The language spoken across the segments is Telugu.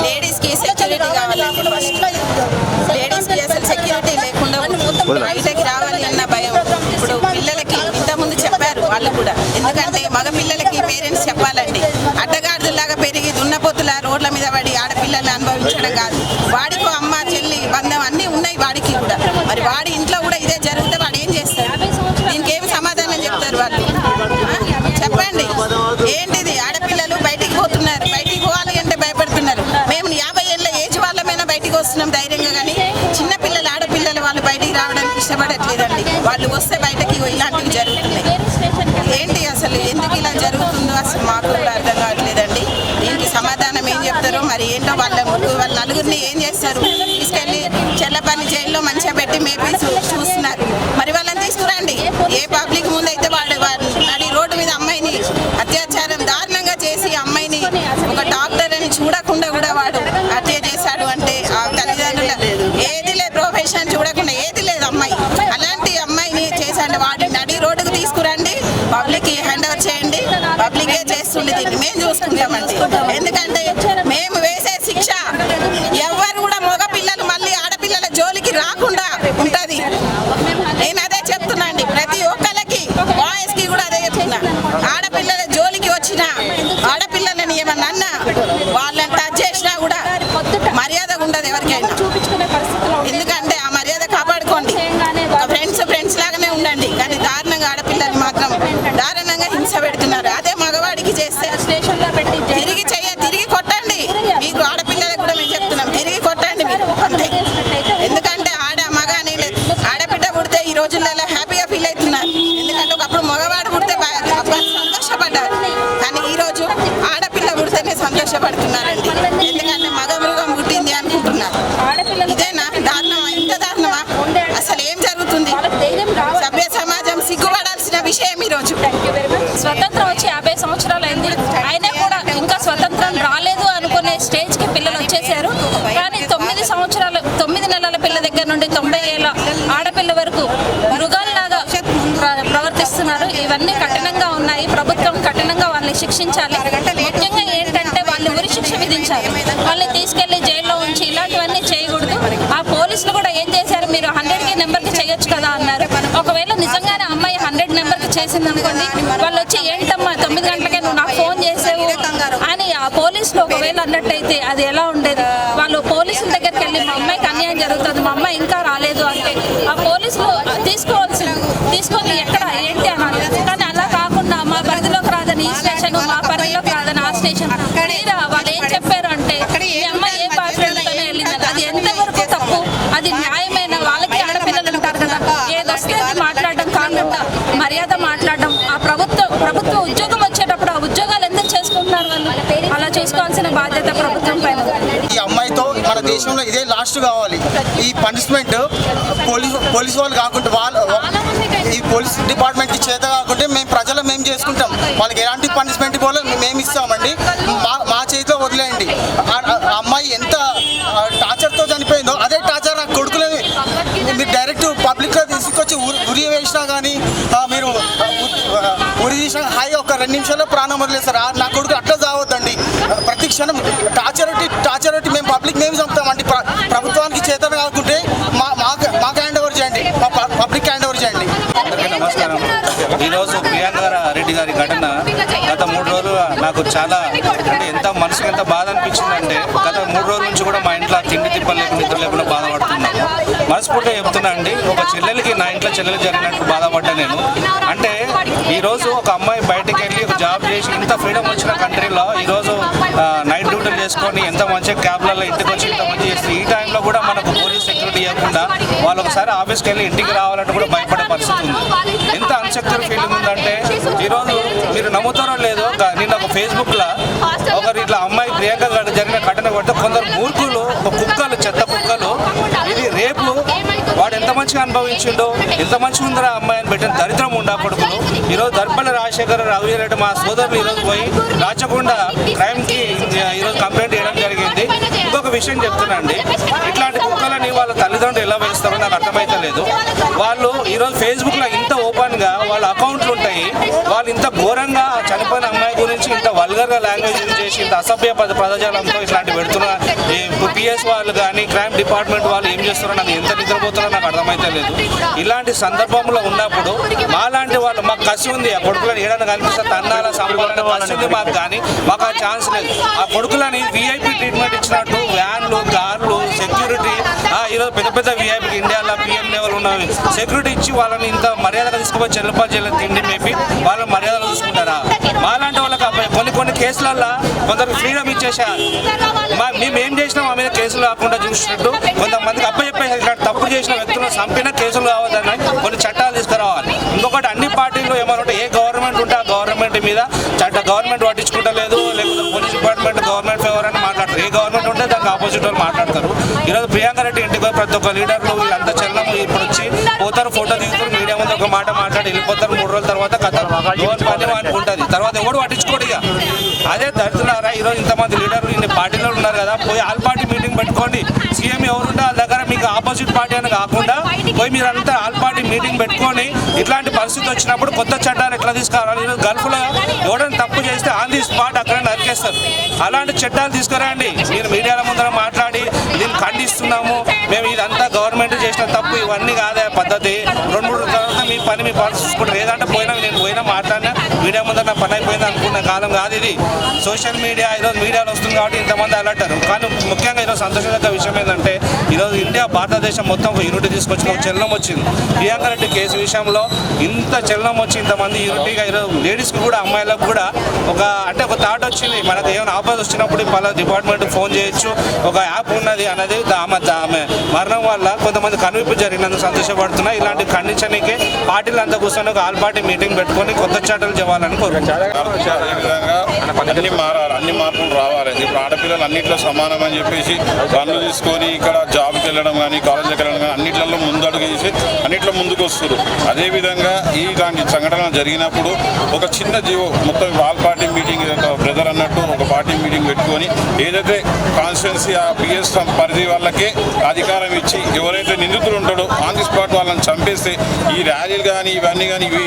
లేడీస్కి సెక్యూరిటీ కావాలండి. లేడీస్కి అసలు సెక్యూరిటీ లేకుండా బయటకి రావాలి అన్న భయం. ఇప్పుడు పిల్లలకి ఇంతకుముందు చెప్పారు వాళ్ళు కూడా, ఎందుకంటే మగ పిల్లలకి పేరెంట్స్ చెప్పాలండి. అడ్డగాడులాగా పెరిగి దున్నపోతుల రోడ్ల మీద పడి ఆడపిల్లల్ని అనుభవించడం కాదు. వాడికి అమ్మ చెల్లి బంధం అన్నీ ఉన్నాయి వాడికి కూడా. మరి వాడి ఇంట్లో కూడా ఇదే జరిగితే వాడు ఏం చేస్తాడు? దీనికి ఏమి సమాధానం చెప్తారు వాళ్ళు? చెప్పండి. ఏంటిది? ఆడపిల్లలు బయటికి పోతున్నారు, బయటికి పోవాలి అంటే భయపడుతున్నారు. మేము 50 ఏళ్ళ ఏజ్ వాళ్ళమైనా బయటికి వస్తున్నాం ధైర్యంగా, కానీ చిన్నపిల్లలు ఆడపిల్లలు వాళ్ళు బయటికి రావడానికి ఇష్టపడట్లేదండి. వాళ్ళు వస్తే బయటకి ఇలాంటివి జరుగుతున్నాయి. ఏంటి అసలు ఎందుకు ఇలా జరుగుతుందో అసలు మాకు కూడా అర్థం కావట్లేదండి. దీనికి సమాధానం ఏం చెప్తారో మరి ఏంటో. వాళ్ళ నలుగురిని ఏం చేస్తారు? తీసుకెళ్ళి చెల్లపల్లి జైల్లో మంచిగా పెట్టి మేపి చూస్తున్నారు. మరి వాళ్ళని తీసుకురండి. ఏ పబ్లిక్ ముందైతే వాడు నడి రోడ్డు మీద అమ్మాయిని అత్యాచారం దారుణంగా చేసి అమ్మాయిని ఒక డాక్టర్ అని చూడకుండా కూడా వాడు హత్య చేశాడు అంటే ఆ తల్లిదండ్రుల ఏది లేదు, ప్రొఫెషన్ చూడకుండా ఏది లేదు అమ్మాయి. అలాంటి అమ్మాయిని చేశాడు. వాడి నడి రోడ్డుకు తీసుకురండి, పబ్లిక్ హ్యాండ్ ఓవర్ చేయండి. పబ్లికే చేస్తుండే, దీన్ని మేము చూసుకుంటామండి. ఎందుకంటే మేము వేసే శిక్ష ఎవరు కూడా మగ పిల్లలు మళ్ళీ ఆడపిల్లల జోలికి రాకుండా ఉంటుంది. నేను అదే చెప్తున్నా అండి. ప్రతి ఒక్కరికి బాయ్స్ కి కూడా అదే చెప్తున్నా. ఆడపిల్లల జోలికి వచ్చిన ఆడపిల్లలని ఏమన్నా అన్నా వాళ్ళని టచ్ చేసినా కూడా మర్యాద ఉండదు ఎవరికైనా. ఎందుకంటే ఆ మర్యాద కాపాడుకోండి. ఫ్రెండ్స్ లాగానే ఉండండి, కానీ దారుణంగా ఆడపిల్లలు మాత్రం దారుణంగా హింస పెడుతున్నారు. అదే మగవాడికి చేస్తే తిరిగి కొట్టండి. మీకు ఆడపిల్లలకు కూడా మేము చెప్తున్నాం, తిరిగి కొట్టండి మీరు అంతే. ఎందుకంటే మగ అని ఆడబిడ్డ పుడితే ఈ రోజులలో హ్యాపీగా ఫీల్ అవుతున్నారు. ఎందుకంటే ఒకప్పుడు మగవాడు పుడితే సంతోషపడ్డారు, కానీ ఈరోజు ఆడపిల్ల పుడితేనే సంతోషపడుతున్నారండి. ఎందుకంటే మగ మృగం పుట్టింది అనుకుంటున్నారు. ఇదేనా దారుణమా? ఇంత దారుణమా? అసలు ఏం జరుగుతుంది? సభ్య సమాజం సిగ్గుపడాల్సిన విషయం ఈరోజు. స్వతంత్రం వచ్చి 50 సంవత్సరాలు అయింది, అయినా కూడా ఇంకా స్వతంత్రం రాలేదు అనుకునే స్టేజ్కి పిల్లలు వచ్చేసారు. కానీ 9 నెలల పిల్ల దగ్గర నుండి 90 ఏళ్ళ ఆడపిల్ల వరకు మృగాల్లాగా ప్రవర్తిస్తున్నారు. ఇవన్నీ కఠినంగా ఉన్నాయి. ప్రభుత్వం కఠినంగా వాళ్ళని శిక్షించాలి. ముఖ్యంగా ఏంటంటే వాళ్ళు ఉరి శిక్ష విధించాలి. వాళ్ళని తీసుకెళ్లి జైల్లో ఉంచి ఇలాంటివన్నీ చేయకూడదు. ఆ పోలీసులు కూడా ఏం చేశారు? మీరు 100 నెంబర్కి చేయొచ్చు కదా అన్నారు. ఒకవేళ నిజంగానే అమ్మాయి 100 నెంబర్కి చేసింది అనుకోండి, వాళ్ళు వచ్చి ఏంటమ్మా 9 గంటలకే నువ్వు నాకు ఫోన్ చేసావు అని ఆ పోలీసులు ఒకవేళ అన్నట్టయితే అది ఎలా ఉండేది? వాళ్ళు పోలీసుల దగ్గరికి వెళ్ళి మా అమ్మాయికి అన్యాయం జరుగుతుంది, మా అమ్మాయి ఇంకా రాలేదు అంటే ఆ పోలీసులు తీసుకొని ఎక్కడ ఏంటి అన్నారు. కానీ అలా కాకుండా మా పరిధిలోకి రాదని ఈ స్టేషన్, మా పరిధిలోకి రాదని ఆ స్టేషన్, వాళ్ళు ఏం చెప్పారు అంటే ఈ అమ్మాయి ఏ బాధ్యతతోనే వెళ్ళిందని. అది ఎంతవరకు తప్పు? అది న్యాయమైన? వాళ్ళకి ఆడపిల్లలు ఉంటారు కదా, ఏదొస్తే అది మాట్లాడడం కాకుండా మర్యాద మాట్లాడడం. ఆ ప్రభుత్వ ఉద్యోగం వచ్చేటప్పుడు ఆ ఉద్యోగాలు ఎందుకు చేసుకుంటున్నారు వాళ్ళు? అలా చూసుకోవాల్సిన బాధ్యత ప్రభుత్వం పైన. ఈ అమ్మాయితో మన దేశంలో ఇదే లాస్ట్ కావాలి. ఈ పనిష్మెంట్ పోలీసు వాళ్ళు కాకుండా ఈ పోలీస్ డిపార్ట్మెంట్కి చేత కాకుంటే మేము ప్రజలు మేము చేసుకుంటాం. వాళ్ళకి ఎలాంటి పనిష్మెంట్ ఇవ్వాలో మేము ఇస్తామండి. మా చేతిలో వదిలేయండి. అమ్మాయి ఎంత టార్చర్తో చనిపోయిందో అదే టార్చర్ నా కొడుకులే మీరు డైరెక్ట్ పబ్లిక్లో తీసుకొచ్చి ఉరి వేసినా కానీ మీరు ఉరి తీసినా హాయిగా ఒక 2 నిమిషాల్లో ప్రాణం వదిలేస్తారు. నా కొడుకు అట్లా చావద్దండి. ప్రతి క్షణం టార్చర్ మేము పబ్లిక్ మేము చంపుతామండి. ప్రభుత్వానికి చేతన కాకుంటే మాకు హ్యాండ్ ఓవర్ చేయండి, పబ్లిక్ హ్యాండ్ ఓవర్ చేయండి. అందరికీ నమస్కారం. ఈరోజు ప్రియాంక రెడ్డి గారి ఘటన గత 3 రోజులుగా నాకు చాలా అంటే మనసుకి ఎంత బాధ అనిపించిందంటే ఏంటంటే గత 3 రోజుల నుంచి కూడా మా ఇంట్లో తిండి తిప్పలు లేకుండా నిద్ర లేకుండా బాధపడుతున్నాము. మనస్ఫూర్తిగా చెప్తున్నా అండి, ఒక చెల్లెలకి నా ఇంట్లో చెల్లెలు జరిగినట్టు బాధపడ్డా నేను. అంటే ఈరోజు ఒక అమ్మాయి బయటికి వెళ్ళి ఒక జాబ్ చేసి ఇంత ఫ్రీడమ్ వచ్చిన కంట్రీలో ఈరోజు నైట్ డ్యూటీలు చేసుకొని ఎంత మంచిగా క్యాబ్లలో ఇంటికి వచ్చి ఇంత మంచి చేస్తుంది. ఈ టైంలో కూడా మనకు పోలీస్ సెక్యూరిటీ ఇవ్వకుండా వాళ్ళు ఒకసారి ఆఫీస్కి వెళ్ళి ఇంటికి రావాలంటే కూడా భయపడే పరిస్థితి ఉంది. ఎంత అన్సెక్యూర్ ఫీలింగ్ ఉందంటే ఈరోజు మీరు నమ్ముతారో లేదో, నిన్న ఒక ఫేస్బుక్లో ఒకరు ఇట్లా అమ్మాయి ప్రియాంక జరిగిన ఘటన పడితే కొందరు మూర్ఖులు కుక్కలు, చెత్త కుక్కలు, ఇది రేపు వాడు ఎంత మంచిగా అనుభవించిండో, ఎంత మంచిగా ఉందరా అమ్మాయి అని పెట్టిన దరిద్రం ఉండా కొడుకులు. ఈరోజు దర్పల్లి రాజశేఖర్ రవిరెడ్డి మా సోదరులు ఈరోజు పోయి రాచకొండ క్రైమ్కి ఈరోజు కంప్లైంట్ చేయడం జరిగింది. ఇంకొక విషయం చెప్తున్నా అండి, ఇట్లాంటి కుక్కలని వాళ్ళ తల్లిదండ్రులు ఎలా వేస్తారో నాకు అర్థమైతలేదు. వాళ్ళు ఈరోజు ఫేస్బుక్లో ఇంత ఓపెన్గా వాళ్ళ అకౌంట్లు ఉంటాయి, వాళ్ళు ఇంత ఘోరంగా చనిపోయిన అమ్మాయి గురించి ఇంత వల్గర్గా లాంగ్వేజ్ యూజ్ చేసి ఇంత అసభ్య పదజాలంతో ఇట్లాంటి పెడుతున్నారు. పిఎస్ వాళ్ళు కానీ క్రైమ్ డిపార్ట్మెంట్ వాళ్ళు ఏం చేస్తారో నాకు ఎంత నిద్రపోతారో నాకు అర్థమైతలేదు. ఇలాంటి సందర్భంలో ఉన్నప్పుడు మాలాంటి వాళ్ళు మాకు కసి ఉంది, ఆ కొడుకులను ఏడన్నా కనిపిస్తే తన్నాల సంపాదన కసి ఉంది మాకు, కానీ మాకు ఆ ఛాన్స్ లేదు. ఆ కొడుకులని విఐపి ట్రీట్మెంట్ ఇచ్చినట్టు వ్యాన్లు, కార్లు, సెక్యూరిటీ, ఈరోజు పెద్ద పెద్ద విఐపి ఇండియాలో పిఎం లెవెల్ ఉన్న సెక్యూరిటీ ఇచ్చి వాళ్ళని ఇంత మర్యాదగా తీసుకుపోయి చెల్లపా చేయలేదు తిండి మేపి వాళ్ళని మర్యాదలు చూసుకుంటారా? మాలాంటి వాళ్ళకి కొన్ని కేసులల్లో కొందరికి ఫ్రీడమ్ ఇచ్చేసారు. మేము ఏం చేసినా మా మీద కేసులు కాకుండా చూసినట్టు కొంతమందికి అప్పచెప్పేసారు. ఇలాంటి తప్పు చేసిన వ్యక్తులను చంపిన కేసులు కావద్దని కొన్ని చట్టాలు తీసుకురావాలి. ఇంకొకటి అన్ని పార్టీలు ఏమన్నా ఏ గవర్నమెంట్ ఉంటే ఆ గవర్నమెంట్ మీద గవర్నమెంట్ పట్టించుకుంటలేదు, లేకపోతే పోలీస్ డిపార్ట్మెంట్ గవర్నమెంట్ ఫేవర్ అని మాట్లాడతారు. ఏ గవర్నమెంట్ ఉంటే దానికి ఆపోజిట్ వాళ్ళు మాట్లాడతారు. ఈరోజు ప్రియాంక రెడ్డి ఇంటికి పోయి ప్రతి ఒక్క లీడర్లు వీళ్ళంతా చల్లము ఇప్పుడు వచ్చి పోతారు, ఫోటో దిగుతారు, మీడియా ముందు ఒక మాట మాట్లాడి వెళ్ళిపోతారు. 3 రోజుల తర్వాత కథ పని అనుకుంటుంది, తర్వాత ఎవడు పట్టించుకోడు. ఇక అదే దరిద్రులారా, ఈరోజు ఇంతమంది లీడర్లు ఇన్ని పార్టీలో ఉన్నారు కదా, పోయి ఆల్ పార్టీ మీటింగ్ పెట్టుకోండి. సీఎం ఎవరుంటే వాళ్ళ దగ్గర మీకు ఆపోజిట్ పార్టీ అని కాకుండా పోయి మీరంతా ఆల్ పార్టీ మీటింగ్ పెట్టుకొని ఇట్లాంటి పరిస్థితి వచ్చినప్పుడు కొత్త చట్టాలు ఎట్లా తీసుకురావాలి. ఈరోజు గల్ఫ్లో ఎవరైనా తప్పు చేస్తే ఆన్ ది స్పాట్ అక్కడ నరికేస్తారు. అలాంటి చట్టాలు తీసుకురండి. మీరు మీడియాల ముందర మాట్లాడి దీన్ని ఖండిస్తున్నాము, మేము ఇదంతా గవర్నమెంట్ చేసిన తప్పు, ఇవన్నీ కాదే పద్ధతి. 2-3 తర్వాత మీ పని చూసుకుంటారు. ఏదంటే నేను పోయినా మాట్లాడినా మీడియా ముందర నా పని అయిపోయింది అనుకున్న కాలం కాదు ఇది. సోషల్ మీడియా ఈరోజు మీడియాలో వస్తుంది కాబట్టి ఇంతమంది అలర్టారు. కానీ ముఖ్యంగా ఈరోజు సంతోషకర విషయం ఏంటంటే ఈరోజు ఇండియా భారతదేశం మొత్తం ఒక యూనిటీ తీసుకొచ్చిన ఒక చలనం వచ్చింది. ప్రియాంక రెడ్డి కేసు విషయంలో ఇంత చలనం వచ్చి ఇంతమంది యూనిటీగా ఈరోజు లేడీస్కి కూడా అమ్మాయిలకు కూడా ఒక థాట్ వచ్చింది. మనకు ఏమైనా ఆపద వచ్చినప్పుడు పలా డిపార్ట్మెంట్ ఫోన్ చేయొచ్చు, ఒక యాప్ ఉన్నది అనేది. ఆమె మరణం వల్ల కొంతమంది కనువిప్పు జరిగినందుకు సంతోషపడుతున్నా. ఇలాంటి ఖండించడానికి పార్టీలు అంతా కూర్చొని ఒక ఆల్ పార్టీ మీటింగ్ పెట్టుకొని కొత్త చట్టాలు చెప్పాలని కోరుకుంటున్నాను. అన్ని మారాలి, అన్ని మార్పులు రావాలి. ఇప్పుడు ఆడపిల్లలు అన్నింటిలో సమానం అని చెప్పేసి పనులు తీసుకొని ఇక్కడ జాబ్కి వెళ్ళడం కానీ కాలేజీకి వెళ్ళడం కానీ అన్నింటిలో ముందడుగు వేసి అన్నింటిలో ముందుకు వస్తారు. అదేవిధంగా ఇలాంటి సంఘటన జరిగినప్పుడు ఒక చిన్న జీవో మొత్తం ఆల్ పార్టీ మీటింగ్ బ్రదర్ అన్నట్టు ఒక పార్టీ మీటింగ్ పెట్టుకొని ఏదైతే కాన్స్టిట్యున్సీ ఆ పిఎస్ పరిధి వాళ్ళకే అధికారం ఇచ్చి ఎవరైతే నిందితులు ఉంటాడో ఆన్ ది స్పాట్ వాళ్ళని చంపేస్తే ఈ ర్యాలీలు కానీ ఇవన్నీ కానీ ఇవి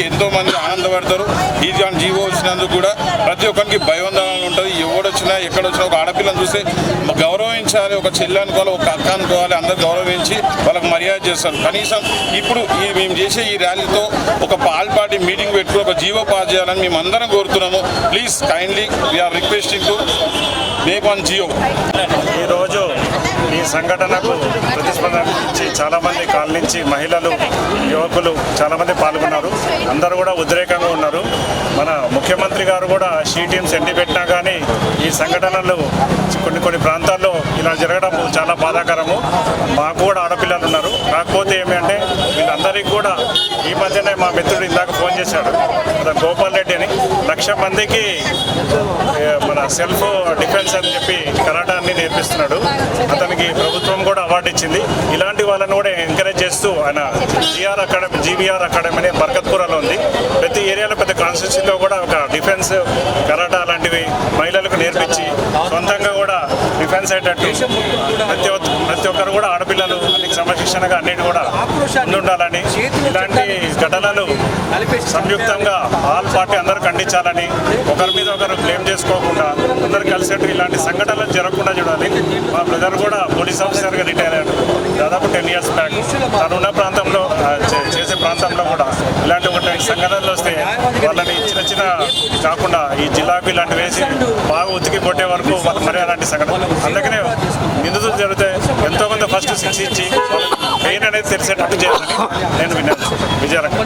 ఎంతోమంది ఆనందపడతారు. ఈ జీవో వచ్చినందుకు కూడా ప్రతి ఒక్కరికి భయోందనలు ఉంటుంది. ఎవడొచ్చినా ఎక్కడొచ్చినా ఒక ఆడపిల్లని చూస్తే గౌరవించాలి, ఒక చెల్లి అనుకోవాలి, ఒక అక్క అనుకోవాలి, అందరు గౌరవించి వాళ్ళకి మర్యాద చేస్తారు. కనీసం ఇప్పుడు మేము చేసే ఈ ర్యాలీతో ఒక ఆల్ పార్టీ మీటింగ్ పెట్టుకుని ఒక జీవో పాస్ చేయాలని మేము అందరం కోరుతున్నాము. Please kindly we are requesting to make one GO. ఈరోజు ఈ సంఘటనకు ప్రతిస్పందన నుంచి చాలామంది కాలనీ నుంచి మహిళలు, యువకులు చాలామంది పాల్గొన్నారు. అందరూ కూడా ఉద్రేకంగా ఉన్నారు. మన ముఖ్యమంత్రి గారు కూడా షీ టీమ్స్ ఎన్ని పెట్టినా కానీ ఈ సంఘటనలు కొన్ని ప్రాంతాల్లో ఇలా జరగడం చాలా బాధాకరము. మాకు కూడా ఆడపిల్లలు ఉన్నారు. కాకపోతే ఏమంటే వీళ్ళందరికీ కూడా ఈ మధ్యనే మా మిత్రుడు ఇందాక ఫోన్ చేశాడు, గోపాల్ రెడ్డి అని 1,00,000 మందికి మన సెల్ఫ్ డిఫెన్స్ అని చెప్పి కరాటాన్ని నేర్పిస్తున్నాడు. అతనికి ప్రభుత్వం కూడా అవార్డు ఇచ్చింది. ఇలాంటి వాళ్ళని కూడా ఎంకరేజ్ చేస్తూ ఆయన జీవీఆర్ అకాడమీ అని బర్కత్పురాలో ఉంది. ప్రతి ఏరియాలో పెద్ద కాన్స్టిట్యూన్సీలో కూడా ఒక డిఫెన్స్ కరాటా లాంటివి మహిళలకు నేర్పించి సొంతంగా కూడా డిఫెన్స్ అయ్యేటట్టు ప్రతి ఒక్కరు కూడా ఆడపిల్లలు అన్ని క్రమశిక్షణగా అన్నిటి కూడా ముందుండాలని, ఇలాంటి ఘటనలు సంయుక్తంగా ఆల్ పార్టీ అందరూ ఖండించాలని, ఒకరి మీద ఒకరు బ్లేమ్ చేసుకోకుండా అందరూ కలిసేట్టు ఇలాంటి సంఘటనలు జరగకుండా చూడాలి. మా బ్రదర్ కూడా పోలీస్ ఆఫీసర్గా రిటైర్ అయ్యాడు దాదాపు 10 years బ్యాక్. తను ఉన్న ప్రాంతంలో చేసే ప్రాంతంలో కూడా ఇలాంటి ఒక సంఘటనలు వస్తే వాళ్ళని చిన్న కాకుండా ఈ జిల్లాకు ఇలాంటి వేసి బాగా ఉతికి కొట్టే వరకు వాళ్ళు మరి అలాంటి సంఘటన. అందుకనే నిందితులు జరిగితే ఎంతోమంది ఫస్ట్ శిక్షించి పెయిన్ అనేది తెలిసేటట్టు చేయాలని నేను విన్నాను. విజయరంగం.